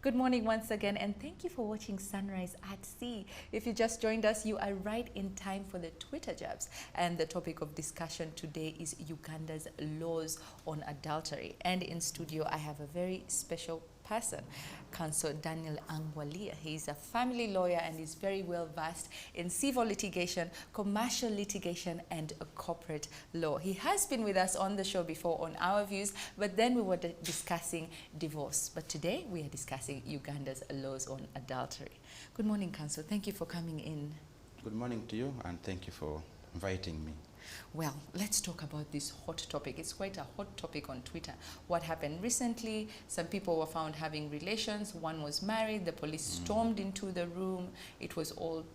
Good morning once again, and thank you for watching Sunrise at Sea. If you just joined us, you are right in time for the Twitter jabs. And the topic of discussion today is Uganda's laws on adultery. And in studio, I have a very special person, Counsel Daniel Angwalia. He is a family lawyer and is very well versed in civil litigation, commercial litigation, and corporate law. He has been with us on the show before on Our Views, but then we were discussing divorce. But today we are discussing Uganda's laws on adultery. Good morning, Counsel. Thank you for coming in. Good morning to you, and thank you for inviting me. Well, let's talk about this hot topic. It's quite a hot topic on Twitter. What happened recently, some people were found having relations. One was married. The police stormed into the room. It was all,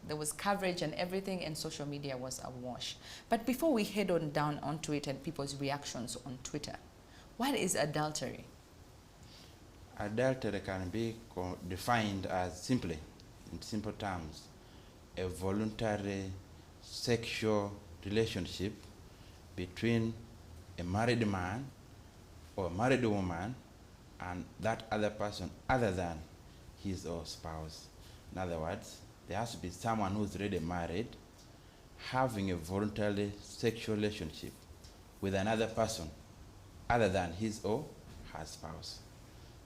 there was coverage and everything, and social media was awash. But before we head on down onto it and people's reactions on Twitter, what is adultery? Adultery can be defined as simply, in simple terms, a voluntary sexual relationship between a married man or a married woman and that other person other than his or spouse. In other words, there has to be someone who's already married having a voluntary sexual relationship with another person other than his or her spouse.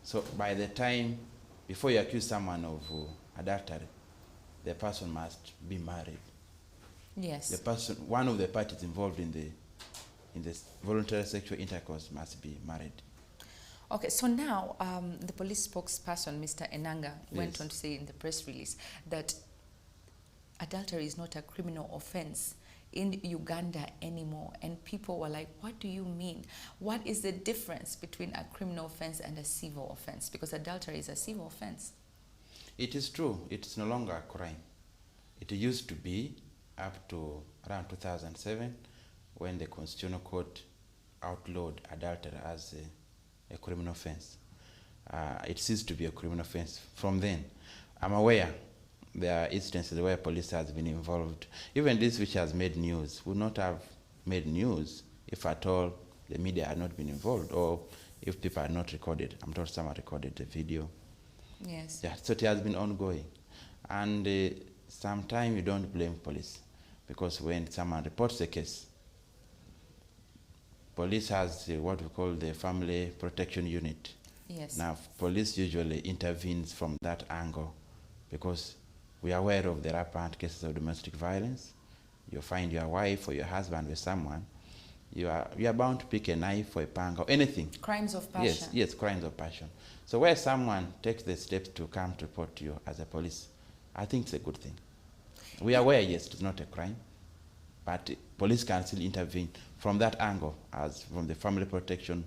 So by the time, before you accuse someone of adultery, the person must be married. Yes. The person, one of the parties involved in the voluntary sexual intercourse must be married. Okay, so now the police spokesperson, Mr. Enanga, went Yes. on to say in the press release that adultery is not a criminal offense in Uganda anymore. And people were like, what do you mean? What is the difference between a criminal offense and a civil offense? Because adultery is a civil offense. It is true, it's no longer a crime. It used to be up to around 2007 when the Constitutional Court outlawed adultery as a criminal offense. It ceased to be a criminal offense from then. I'm aware there are instances where police has been involved. Even this which has made news would not have made news if at all the media had not been involved or if people had not recorded. I'm told someone recorded the video. Yes. Yeah, so it has been ongoing. And sometimes you don't blame police, because when someone reports a case, police has what we call the Family Protection Unit. Yes. Now, police usually intervenes from that angle because we are aware of the rampant cases of domestic violence. You find your wife or your husband with someone, you are bound to pick a knife or a panga or anything. Crimes of passion. Yes, crimes of passion. So where someone takes the steps to come to report to you as a police, I think it's a good thing. We are aware, yes, it's not a crime, but police can still intervene from that angle, as from the Family Protection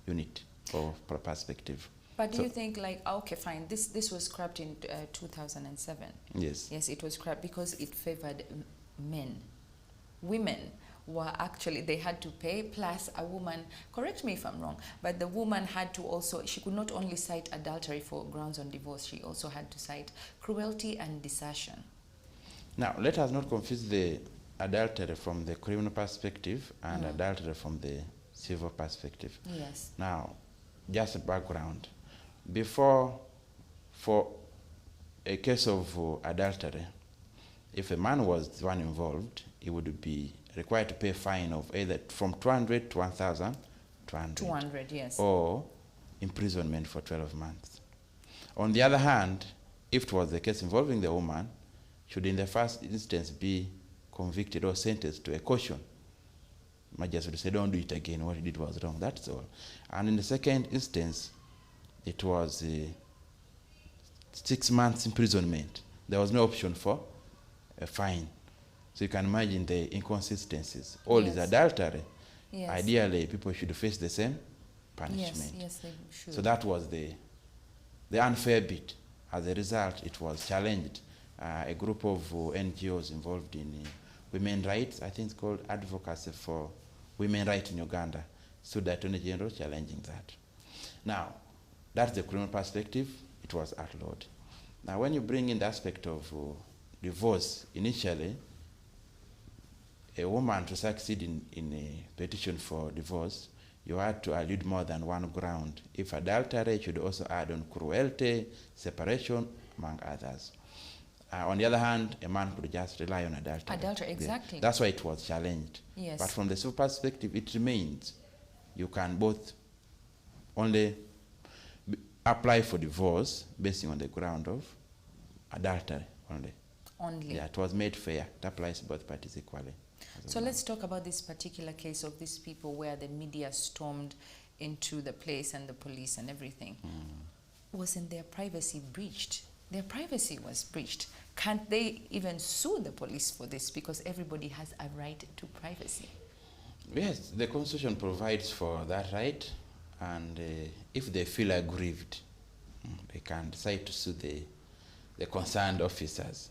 Unit or perspective. But do you think, like, okay, fine, this was scrapped in 2007? Yes. Yes, it was scrapped because it favored men. Women were actually, they had to pay, plus a woman, correct me if I'm wrong, but the woman had to also, she could not only cite adultery for grounds on divorce, she also had to cite cruelty and desertion. Now, let us not confuse the adultery from the criminal perspective and adultery from the civil perspective. Yes. Now, just a background. Before, for a case of adultery, if a man was the one involved, he would be required to pay a fine of either from 200 to 1,200. 200, yes. Or imprisonment for 12 months. On the other hand, if it was the case involving the woman, should in the first instance be convicted or sentenced to a caution. Magistrate would say, don't do it again, what you did was wrong, that's all. And in the second instance, it was 6 months imprisonment. There was no option for a fine. So you can imagine the inconsistencies. All is adultery. Yes. Ideally, people should face the same punishment. Yes, they should. So that was the unfair bit. As a result, it was challenged. A group of NGOs involved in women's rights, I think it's called Advocacy for Women's Rights in Uganda, stood the Attorney General challenging that. Now, that's the criminal perspective. It was outlawed. Now, when you bring in the aspect of divorce, initially, a woman to succeed in a petition for divorce, you had to allude more than one ground. If adultery, you should also add on cruelty, separation, among others. On the other hand, a man could just rely on adultery. Adultery, exactly. Yeah. That's why it was challenged. Yes. But from the civil perspective, it remains. You can both only apply for divorce based on the ground of adultery only. Only. Yeah, it was made fair. It applies to both parties equally. So let's talk about this particular case of these people where the media stormed into the place and the police and everything. Wasn't their privacy breached? Their privacy was breached. Can't they even sue the police for this? Because everybody has a right to privacy. Yes, the Constitution provides for that right. And if they feel aggrieved, they can decide to sue the concerned officers.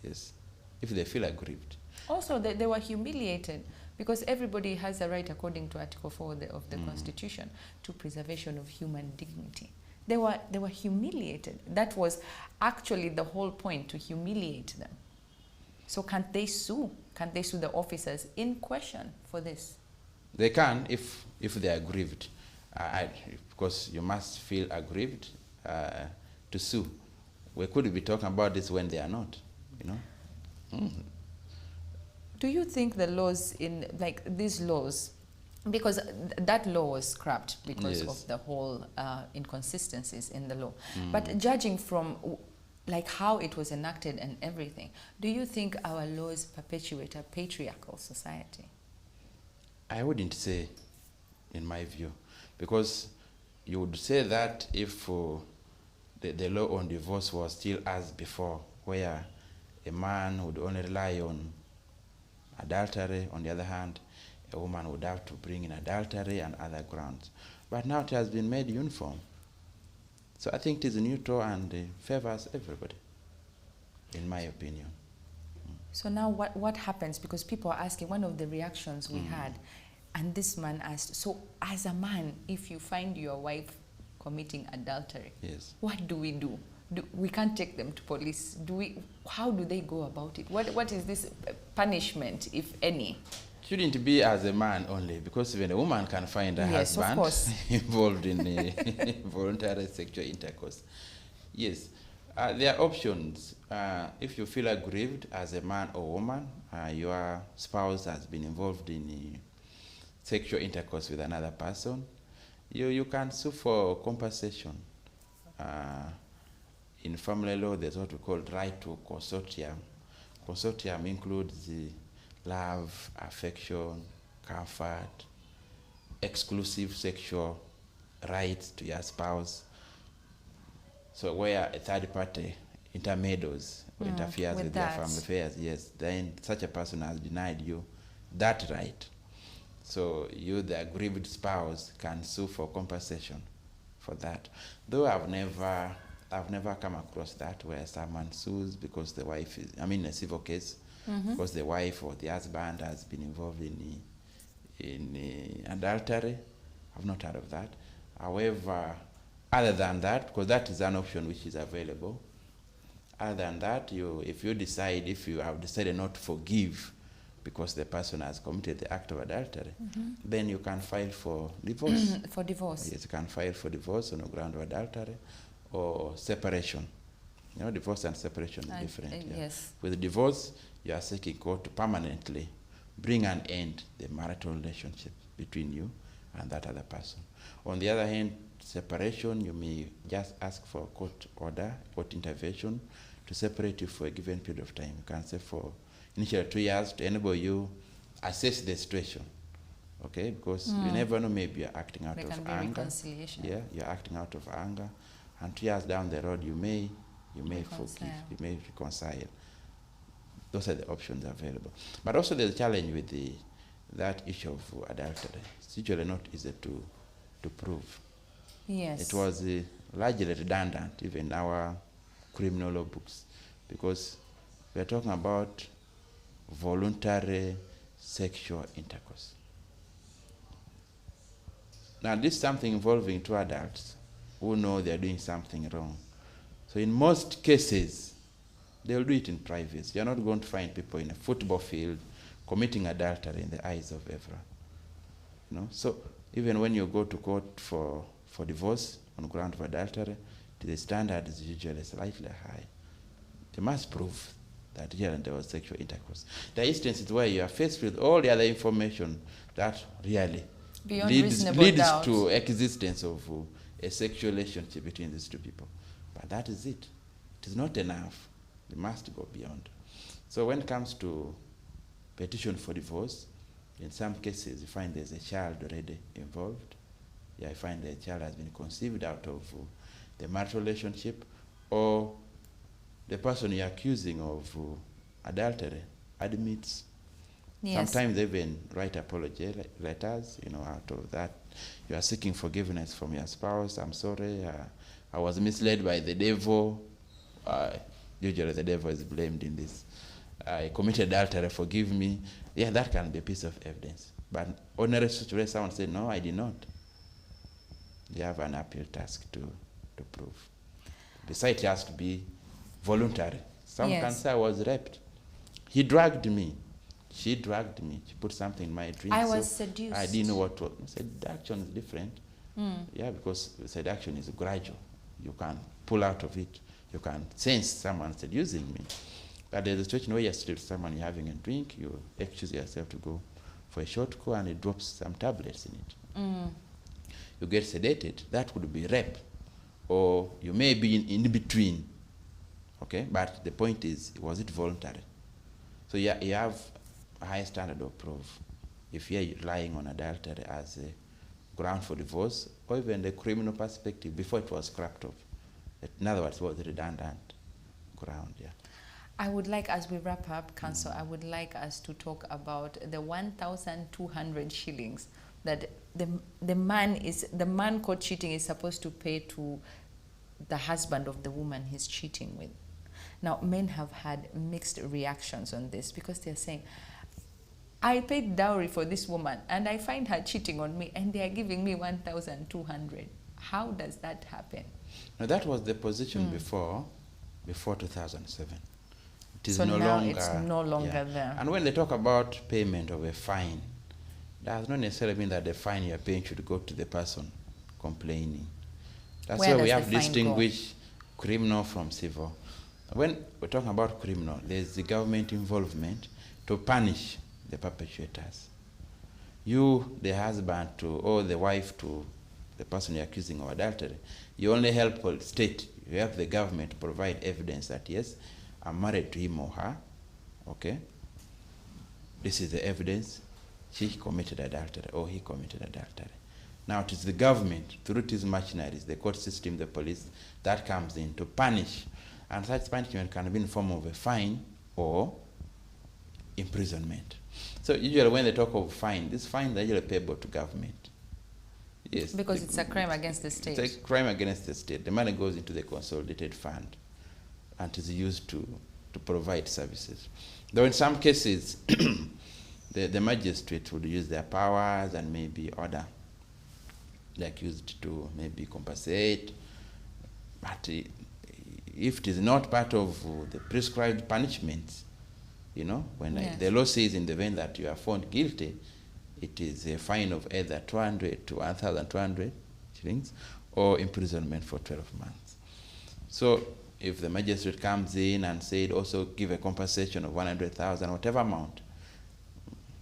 Yes, if they feel aggrieved. Also, they were humiliated because everybody has a right, according to Article 4 of the Constitution, to preservation of human dignity. They were humiliated. That was actually the whole point, to humiliate them. So can't they sue? Can't they sue the officers in question for this? They can if they are aggrieved. Because you must feel aggrieved to sue. We could be talking about this when they are not, you know. Do you think the laws these laws, because that law was scrapped because of the whole inconsistencies in the law, but judging from how it was enacted and everything, do you think our laws perpetuate a patriarchal society? I wouldn't say, in my view, because you would say that if the law on divorce was still as before, where a man would only rely on adultery, on the other hand, a woman would have to bring in adultery and other grounds. But now it has been made uniform. So I think it is neutral and favors everybody, in my opinion. So now what happens? Because people are asking, one of the reactions we had, and this man asked, so as a man, if you find your wife committing adultery, yes, what do we do? We can't take them to police. How do they go about it? What is this punishment, if any? Shouldn't be as a man only, because even a woman can find a husband involved in voluntary sexual intercourse. Yes, there are options. If you feel aggrieved as a man or woman, your spouse has been involved in sexual intercourse with another person, you can sue for compensation. In family law, there's what we call right to consortium. Consortium includes the love, affection, comfort, exclusive sexual rights to your spouse. So where a third party intermeddles or interferes with their family affairs, yes, then such a person has denied you that right. So you, the aggrieved spouse, can sue for compensation for that. Though I've never come across that where someone sues because the wife is, a civil case, because the wife or the husband has been involved in adultery. I've not heard of that. However, other than that, because that is an option which is available, other than that, if you have decided not to forgive because the person has committed the act of adultery, then you can file for divorce. For divorce? Yes, you can file for divorce on the ground of adultery or separation. You know, divorce and separation is different. Yes. With divorce, you are seeking court to permanently bring an end to the marital relationship between you and that other person. On the other hand, separation, you may just ask for a court order, court intervention to separate you for a given period of time. You can say for initially 2 years to enable you assess the situation. Okay, because you never know, maybe you're acting out of anger. Reconciliation. Yeah, you're acting out of anger. And 2 years down the road, you may forgive, you may reconcile. Those are the options available. But also there's a challenge with that issue of adultery. It's usually not easy to prove. Yes. It was largely redundant, even in our criminal law books, because we're talking about voluntary sexual intercourse. Now, this is something involving two adults who know they're doing something wrong. So in most cases, they'll do it in privacy. You're not going to find people in a football field committing adultery in the eyes of everyone. You know? So Even when you go to court for divorce on ground of adultery, the standard is usually slightly high. They must prove that here there was sexual intercourse. There are instances where you are faced with all the other information that really leads to existence of a sexual relationship between these two people. But that is it. It is not enough. They must go beyond. So when it comes to petition for divorce, in some cases you find there's a child already involved. Yeah, I find the child has been conceived out of the marital relationship, or the person you're accusing of adultery admits. Yes. Sometimes they even write apology letters, out of that. You are seeking forgiveness from your spouse. I'm sorry, I was misled by the devil. Usually the devil is blamed in this. I committed adultery, forgive me. Yeah, that can be a piece of evidence. But ordinary situation, someone said, no, I did not. They have an appeal task to prove. Besides, it has to be voluntary. Some can say I was raped. He dragged me. She dragged me. She put something in my drink. I was seduced. I didn't know what to. Seduction is different. Yeah, because seduction is gradual. You can pull out of it. You can sense someone seducing me. But there's a situation where you're still someone, you're having a drink, you excuse yourself to go for a short call, and it drops some tablets in it. You get sedated. That would be rape. Or you may be in between. Okay? But the point is, was it voluntary? So you have a high standard of proof. If you're relying on adultery as a ground for divorce, or even the criminal perspective, before it was scrapped off. In other words, it was a redundant ground, yeah. I would like, as we wrap up, Counsel, I would like us to talk about the 1,200 shillings that the man caught cheating is supposed to pay to the husband of the woman he's cheating with. Now, men have had mixed reactions on this because they're saying, I paid dowry for this woman and I find her cheating on me and they are giving me 1,200. How does that happen? Now, that was the position before 2007. It is so no now longer, it's no longer there. And when they talk about payment of a fine, that does not necessarily mean that the fine you're paying should go to the person complaining. That's why we have to distinguish criminal from civil. When we're talking about criminal, there's the government involvement to punish the perpetrators. You, the husband or the wife to the person you're accusing of adultery, you only help the state, you help the government to provide evidence that, yes, I'm married to him or her, okay? This is the evidence. She committed adultery or he committed adultery. Now it is the government, through its machineries, the court system, the police, that comes in to punish. And such punishment can be in the form of a fine or imprisonment. So usually when they talk of fine, this fine is usually payable to government. Yes. Because it's a crime against the state. It's a crime against the state. The money goes into the consolidated fund and is used to provide services. Though in some cases, the magistrate would use their powers and maybe order the accused to maybe compensate. But if it is not part of the prescribed punishments, when the law says in the event that you are found guilty, it is a fine of either 200 to 1,200 shillings or imprisonment for 12 months. So if the magistrate comes in and said also give a compensation of 100,000, whatever amount,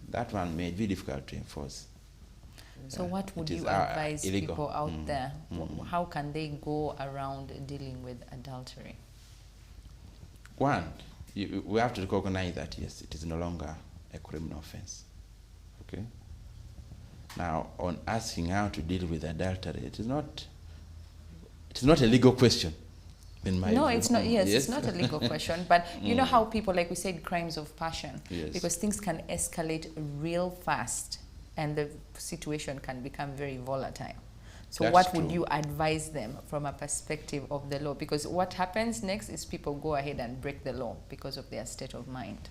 that one may be difficult to enforce. So what would you advise people out there? How can they go around dealing with adultery? One, we have to recognize that, yes, it is no longer a criminal offense. Okay? Now, on asking how to deal with adultery, it is not a legal question. No, it's not. Yes, it's not a legal question. But you know how people, like we said, crimes of passion, because things can escalate real fast, and the situation can become very volatile. So what would you advise them from a perspective of the law? Because what happens next is people go ahead and break the law because of their state of mind.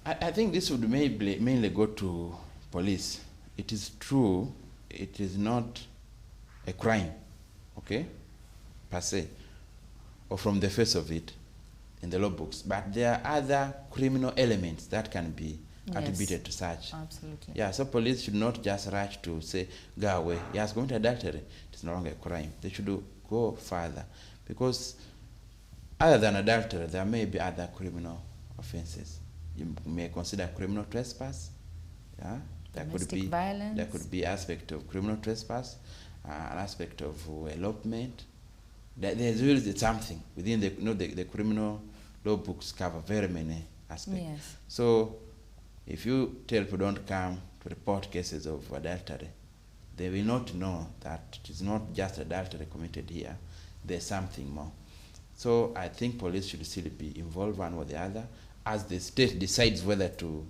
I think this would mainly go to police. It is true, it is not a crime, okay, per se, or from the face of it in the law books. But there are other criminal elements that can be attributed to such. Absolutely. Yeah, so police should not just rush to say, go away. He has committed adultery. It's no longer a crime. They should go further. Because other than adultery, there may be other criminal offenses. You may consider criminal trespass. Yeah? Domestic violence. There could be aspect of criminal trespass, an aspect of elopement. There's really something within the criminal law books cover very many aspects. Yes. So if you tell people don't come to report cases of adultery, they will not know that it's not just adultery committed here. There's something more. So I think police should still be involved one or the other as the state decides whether to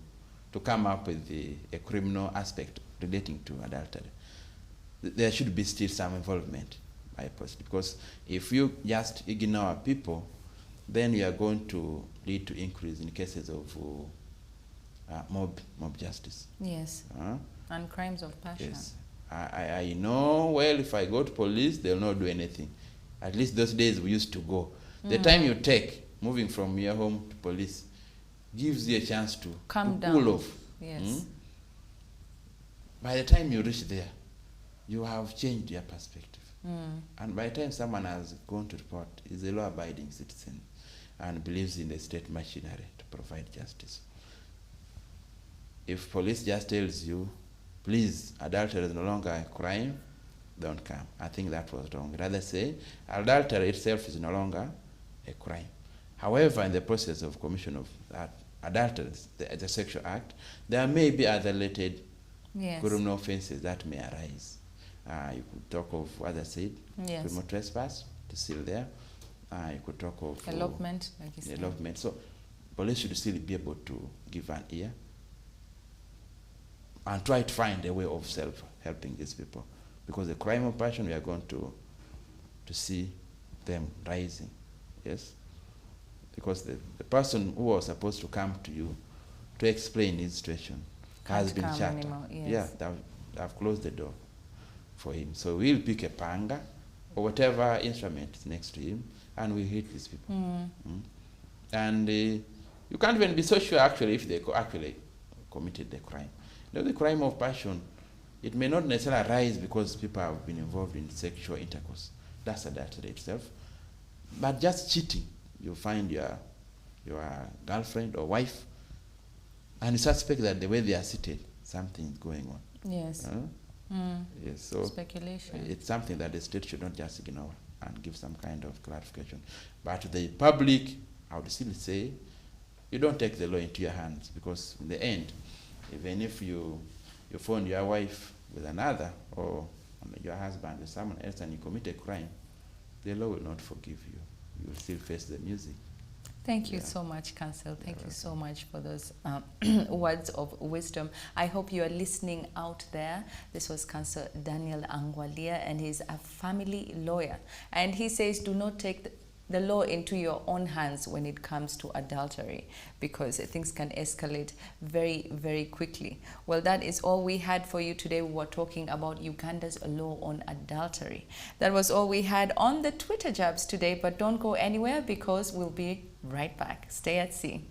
come up with a criminal aspect relating to adultery. There should be still some involvement by police, because if you just ignore people, then you are going to lead to increase in cases of mob justice. Yes. And crimes of passion. Yes. I know, well, if I go to police, they'll not do anything. At least those days we used to go. The time you take moving from your home to police gives you a chance to cool off. Yes. By the time you reach there, you have changed your perspective. And by the time someone has gone to report, is a law-abiding citizen and believes in the state machinery to provide justice. If police just tells you, please, adultery is no longer a crime, don't come. I think that was wrong. Rather say, adultery itself is no longer a crime. However, in the process of commission of adultery, the sexual act, there may be other related criminal offenses that may arise. You could talk of, as I said, criminal trespass, it's still there. You could talk of elopement, like you said. Elopement. So police should still be able to give an ear and try to find a way of helping these people. Because the crime of passion, we are going to see them rising. Yes? Because the person who was supposed to come to you to explain his situation has been shut. Yeah, they've closed the door for him. So we'll pick a panga or whatever instrument is next to him and we hit these people. And you can't even be so sure actually if they actually committed the crime. You know, the crime of passion, it may not necessarily arise because people have been involved in sexual intercourse. That's adultery itself. But just cheating, you find your girlfriend or wife, and you suspect that the way they are seated, something is going on. Yes. Yes. So speculation. It's something that the state should not just ignore and give some kind of clarification. But to the public, I would still say, you don't take the law into your hands, because in the end, even if you found your wife with another or your husband with someone else and you commit a crime, the law will not forgive you. You will still face the music. Thank you so much, Counsel. Thank you so much for those words of wisdom. I hope you are listening out there. This was Counsel Daniel Angwalia, and he's a family lawyer. And he says, do not take the law into your own hands when it comes to adultery, because things can escalate very, very quickly. Well, that is all we had for you today. We were talking about Uganda's law on adultery. That was all we had on the Twitter Jabs today, but don't go anywhere because we'll be right back. Stay at sea.